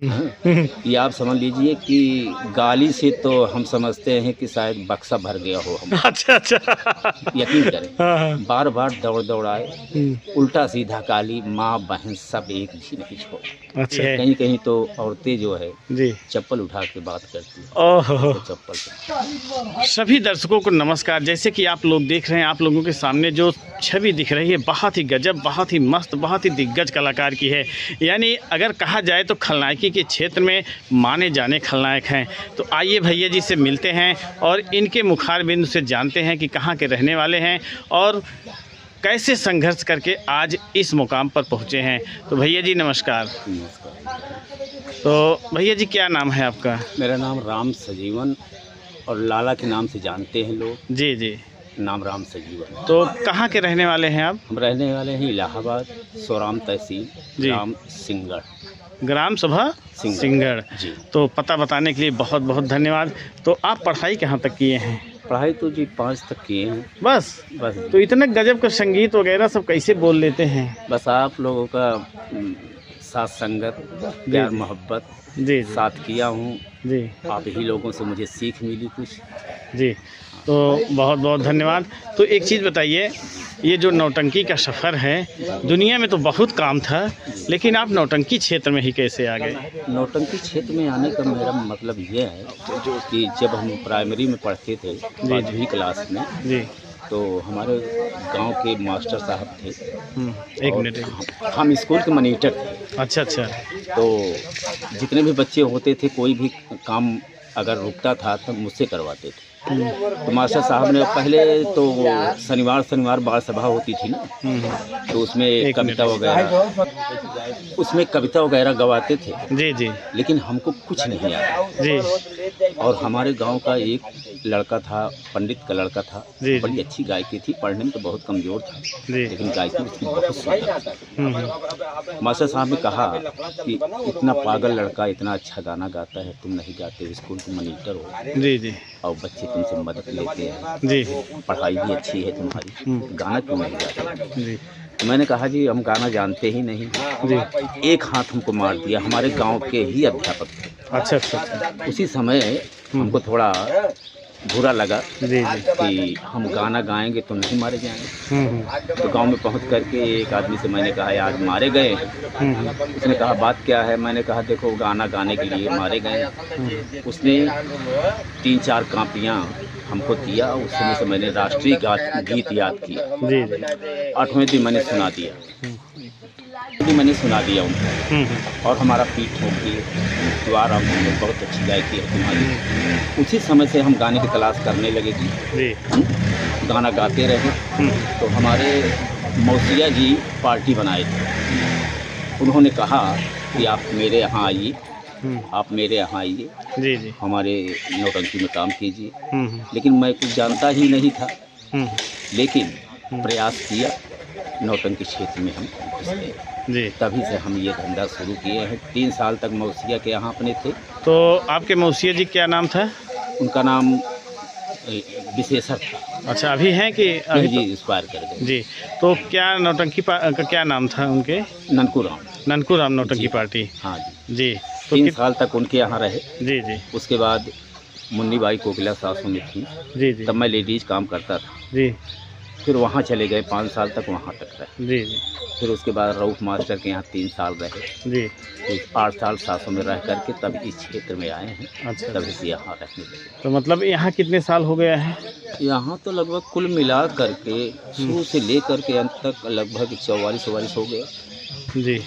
ये आप समझ लीजिए कि गाली से तो हम समझते हैं कि शायद बक्सा भर गया हो हम। अच्छा अच्छा। यकीन करें, हाँ हाँ। बार बार दौड़ दौड़ आए, उल्टा सीधा गाली, माँ बहन सब एक भी नहीं छोड़ा। अच्छा। कहीं कहीं तो औरतें जो है जी। चप्पल उठा के बात करती है। ओहो। तो चप्पल से। सभी दर्शकों को नमस्कार। जैसे कि आप लोग देख रहे हैं, आप लोगों के सामने जो छवि दिख रही है बहुत ही गजब, बहुत ही मस्त, बहुत ही दिग्गज कलाकार की है। यानी अगर कहा जाए तो खलनायकी के क्षेत्र में माने जाने खलनायक हैं। तो आइए भैया जी से मिलते हैं और इनके मुखार बिंदु से जानते हैं कि कहाँ के रहने वाले हैं और कैसे संघर्ष करके आज इस मुकाम पर पहुँचे हैं। तो भैया जी नमस्कार। तो भैया जी क्या नाम है आपका? मेरा नाम राम सजीवन और लाला के नाम से जानते हैं लोग। जी जी। नाम राम सजीवन। तो कहाँ के रहने वाले हैं आप? हम रहने वाले हैं इलाहाबाद, सोराम तहसील, जी। ग्राम सिंगड़। ग्राम सभा सिंगड़। जी। तो पता बताने के लिए बहुत बहुत धन्यवाद। तो आप पढ़ाई कहाँ तक किए हैं? पढ़ाई तो जी 5 तक किए हैं। बस? तो इतने गजब का संगीत वगैरह सब कैसे बोल लेते हैं? बस आप लोगों का साथ संगत, प्यार मोहब्बत जी साथ किया हूँ जी आप ही लोगों से मुझे सीख मिली कुछ। जी। तो बहुत बहुत धन्यवाद। तो एक चीज़ बताइए, ये जो नौटंकी का सफ़र है, दुनिया में तो बहुत काम था, लेकिन आप नौटंकी क्षेत्र में ही कैसे आ गए? नौटंकी क्षेत्र में आने का मेरा मतलब ये है कि जब हम प्राइमरी में पढ़ते थे 5वीं क्लास में, जी। तो हमारे गांव के मास्टर साहब थे। एक मिनट। हम स्कूल के मॉनिटर थे। अच्छा अच्छा। तो जितने भी बच्चे होते थे, कोई भी काम अगर रुकता था तो मुझसे करवाते थे। तो मास्टर साहब ने पहले तो शनिवार बाल सभा होती थी ना, तो उसमें कविता वगैरह गवाते थे। जी जी। लेकिन हमको कुछ नहीं आता जी। और हमारे गांव का एक लड़का था, पंडित का लड़का था, जी। बड़ी अच्छी गायकी थी, पढ़ने में तो बहुत कमज़ोर था, जी। लेकिन गायकी उसकी बहुत सुंदर थी। मास्टर साहब ने कहा कि इतना पागल लड़का इतना अच्छा गाना गाता है, तुम नहीं गाते, स्कूल के मॉनिटर हो। जी जी। और बच्चे तुमसे मदद लेते हैं, जी। पढ़ाई भी अच्छी है तुम्हारी, गाना क्यों नहीं गाते? जी। तो मैंने कहा जी हम गाना जानते ही नहीं। जी। एक हाथ हमको मार दिया, हमारे गांव के ही अध्यापक थे। अच्छा अच्छा। उसी समय हमको थोड़ा बुरा लगा जी जी। कि हम गाना गाएंगे तो नहीं मारे जाएंगे। तो गांव में पहुंच करके एक आदमी से मैंने कहा आज मारे गए हैं। उसने कहा बात क्या है? मैंने कहा देखो गाना गाने के लिए मारे गए हैं। उसने 3-4 कापियाँ हमको दिया। उस समय से मैंने राष्ट्रीय गीत याद किया। जी। 8वें दिन मैंने सुना दिया उनको। और हमारा पीठ ठोकी द्वारा बहुत अच्छी गायकी है तुम्हारी। उसी समय से हम गाने की तलाश करने लगे जी। गाना गाते रहे। तो हमारे मौसिया जी पार्टी बनाए थे। उन्होंने कहा कि आप मेरे यहाँ आइए, आप मेरे यहाँ आइए, जी जी। हमारे नौटंकी में काम कीजिए। लेकिन मैं कुछ जानता ही नहीं था, लेकिन प्रयास किया, नौटंकी क्षेत्र में हम घुस गए जी। तभी से हम ये धंधा शुरू किए हैं। 3 साल तक मौसिया के यहाँ अपने थे। तो आपके मौसिया जी क्या नाम था? उनका नाम विशेषर था। अच्छा, अभी हैं कि अभी? जी एक्सपायर कर गए जी। तो क्या नौटंकी का क्या नाम था उनके? ननकू राम नौटंकी पार्टी। हाँ जी। तो 3 साल तक उनके यहाँ रहे। जी जी। उसके बाद मुन्नी बाई कोकिला सासू में थी। जी जी। तब मैं लेडीज़ काम करता था जी। फिर वहाँ चले गए, 5 साल तक वहाँ तक रहे। जी जी। फिर उसके बाद रऊफ मास्टर के यहाँ 3 साल रहे जी। फिर 8 साल सासों में रह करके तब इस क्षेत्र में आए हैं। अच्छा। तभी से यहाँ रहने लगे। तो मतलब यहाँ कितने साल हो गया है? यहाँ तो लगभग कुल मिला करके शुरू से ले करके अंत तक लगभग 44 हो गया जी।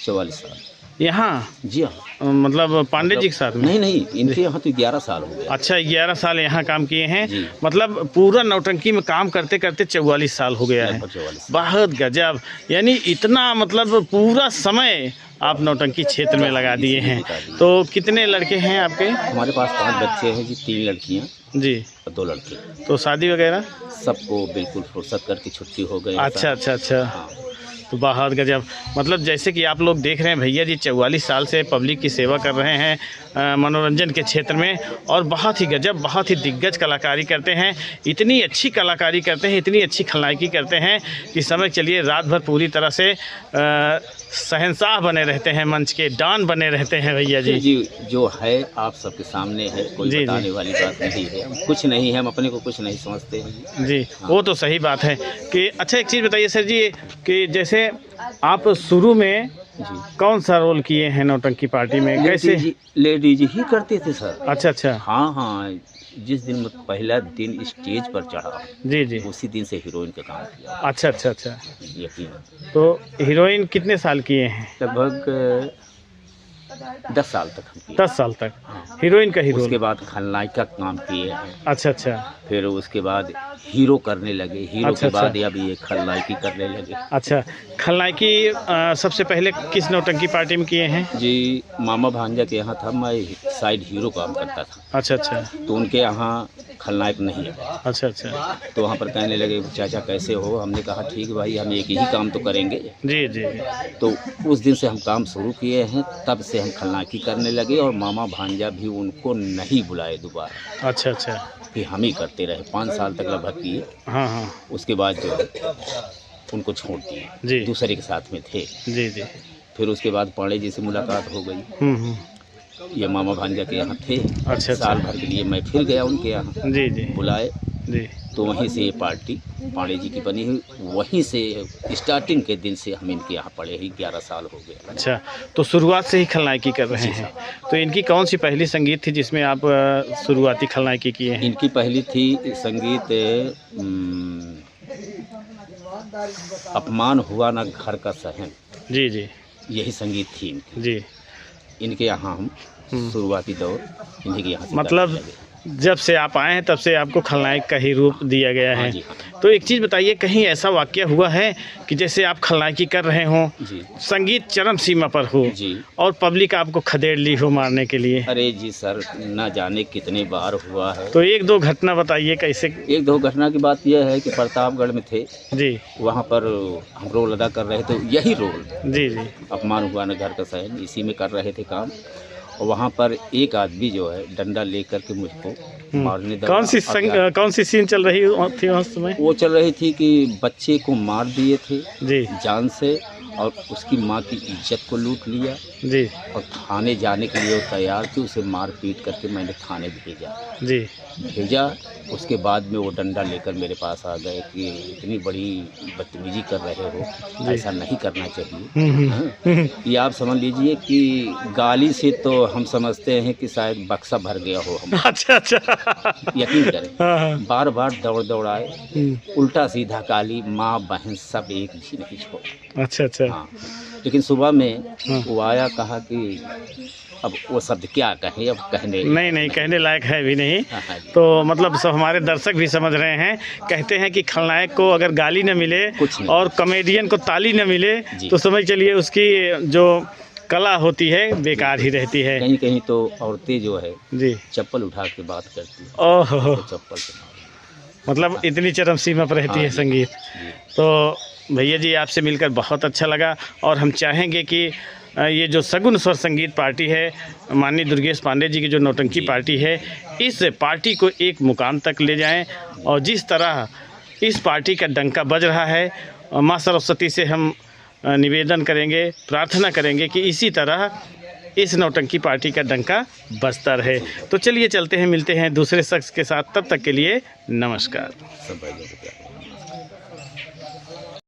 44 साल यहाँ? जी हाँ। मतलब पांडे जी के साथ में? नहीं, इनके यहाँ तो 11 साल हो गए। अच्छा, 11 साल यहाँ काम किए हैं। मतलब पूरा नौटंकी में काम करते करते 44 साल हो गया है। बहुत गजब। यानी इतना मतलब पूरा समय आप नौटंकी क्षेत्र में लगा दिए हैं। तो कितने लड़के हैं आपके? हमारे पास 5 बच्चे हैं जी, 3 लड़कियाँ जी और 2 लड़के। तो शादी वगैरह? सबको बिल्कुल फुर्सत करके छुट्टी हो गई। अच्छा अच्छा अच्छा। तो बहुत गजब। मतलब जैसे कि आप लोग देख रहे हैं भैया जी 44 साल से पब्लिक की सेवा कर रहे हैं मनोरंजन के क्षेत्र में, और बहुत ही गजब, बहुत ही दिग्गज कलाकारी करते हैं। इतनी अच्छी कलाकारी करते हैं, इतनी अच्छी खलनायकी करते हैं कि समझ चलिए रात भर पूरी तरह से शहंशाह बने रहते हैं, मंच के डॉन बने रहते हैं भैया जी। जी जो है आप सबके सामने है, कोई बताने वाली बात नहीं है। हम कुछ नहीं है, हम अपने को कुछ नहीं समझते हैं जी। वो तो सही बात है कि अच्छा एक चीज़ बताइए सर जी कि जैसे आप शुरू में जी। कौन सा रोल किए हैं नौटंकी पार्टी में, कैसे? लेडीज ही करते थे सर। अच्छा अच्छा। हाँ हाँ, जिस दिन पहला दिन स्टेज पर चढ़ा जी जी, उसी दिन से हीरोइन का काम किया। अच्छा अच्छा अच्छा। यकीन। तो हीरोइन कितने साल किए हैं? लगभग 10 साल तक हम किए। 10 साल तक हाँ। हीरोइन का हीरो। उसके बाद खलनायक का काम किए हैं। अच्छा अच्छा। फिर उसके बाद हीरो करने लगे, हीरो अच्छा, के बाद अच्छा। अब ये खलनायकी करने लगे। अच्छा, खलनायकी सबसे पहले किस नौटंकी पार्टी में किए हैं? जी मामा भांजा के यहाँ था, मैं साइड हीरो काम करता था। अच्छा अच्छा। तो उनके यहाँ खलनायक नहीं है। अच्छा अच्छा। तो वहाँ पर कहने लगे चाचा कैसे हो, हमने कहा ठीक भाई हम एक ही काम तो करेंगे। जी जी। तो उस दिन से हम काम शुरू किए हैं, तब से हम खलनायकी करने लगे और मामा भांजा भी उनको नहीं बुलाए दोबारा। अच्छा अच्छा। फिर हम ही करते रहे 5 साल तक लगभग किए। हाँ हाँ। उसके बाद जो है उनको छोड़ दिए, जी दूसरे के साथ में थे। जी जी। फिर उसके बाद पांडे जी से मुलाकात हो गई। हम्म। ये मामा भांजा के यहाँ थे। अच्छा साल भर के लिए मैं फिर गया उनके यहाँ, जी जी बुलाए। जी। तो वहीं से ये पार्टी पांडे जी की बनी हुई, वहीं से स्टार्टिंग के दिन से हम इनके यहाँ पड़े ही 11 साल हो गए। अच्छा, तो शुरुआत से ही खलनायकी कर रहे हैं। तो इनकी कौन सी पहली संगीत थी जिसमें आप शुरुआती खलनायकी किए हैं? इनकी पहली थी संगीत अपमान हुआ ना घर का सहन। जी जी। यही संगीत थी इनकी। जी। इनके यहाँ हम शुरुआती दौर इन्हीं के यहाँ से मतलब करने लगे। जब से आप आए हैं तब से आपको खलनायक का ही रूप दिया गया है। हाँ जी, हाँ। तो एक चीज़ बताइए, कहीं ऐसा वाक़या हुआ है कि जैसे आप खलनायकी कर रहे हों, जी संगीत चरम सीमा पर हो जी, और पब्लिक आपको खदेड़ ली हो मारने के लिए? अरे जी सर, ना जाने कितने बार हुआ है। तो एक दो घटना बताइए कैसे। एक दो घटना की बात यह है कि प्रतापगढ़ में थे, जी वहाँ पर हम रोल अदा कर रहे थे, यही रोल जी जी। अपमान हुआ न घर का सहन, इसी में कर रहे थे काम। और वहाँ पर एक आदमी जो है डंडा लेकर के मुझको मारने दौड़ा। कौन सी सीन चल रही थी उस समय? वो चल रही थी कि बच्चे को मार दिए थे जी जान से, और उसकी माँ की इज्जत को लूट लिया जी और थाने जाने के लिए वो तैयार थी। उसे मार पीट करके मैंने थाने भेजा। उसके बाद में वो डंडा लेकर मेरे पास आ गए कि इतनी बड़ी बदतमीजी कर रहे हो, ऐसा नहीं करना चाहिए। हाँ? ये आप समझ लीजिए कि गाली से तो हम समझते हैं कि शायद बक्सा भर गया हो हम। अच्छा अच्छा। यकीन करें, हाँ। बार बार दौड़ आए, उल्टा सीधा गाली, माँ बहन सब एक भी नहीं छोड़ा। अच्छा अच्छा। हाँ, लेकिन सुबह में वो आया, कहा कि अब वो शब्द क्या कहें, अब कहने नहीं कहने लायक है भी नहीं। हाँ, तो मतलब सब हमारे दर्शक भी समझ रहे हैं, कहते हैं कि खलनायक को अगर गाली न मिले और कॉमेडियन को ताली न मिले तो समझ चलिए उसकी जो कला होती है बेकार ही रहती है। कहीं कहीं तो औरतें जो है जी चप्पल उठा के बात करती है। ओहो, तो चप्पल से मतलब इतनी चरम सीमा पर रहती है संगीत। तो भैया जी आपसे मिलकर बहुत अच्छा लगा, और हम चाहेंगे कि ये जो सगुन स्वर संगीत पार्टी है, माननीय दुर्गेश पांडे जी की जो नौटंकी पार्टी है, इस पार्टी को एक मुकाम तक ले जाएं। और जिस तरह इस पार्टी का डंका बज रहा है, माँ सरस्वती से हम निवेदन करेंगे, प्रार्थना करेंगे कि इसी तरह इस नौटंकी पार्टी का डंका बजता रहे। तो चलिए चलते हैं, मिलते हैं दूसरे शख्स के साथ, तब तक के लिए नमस्कार। सब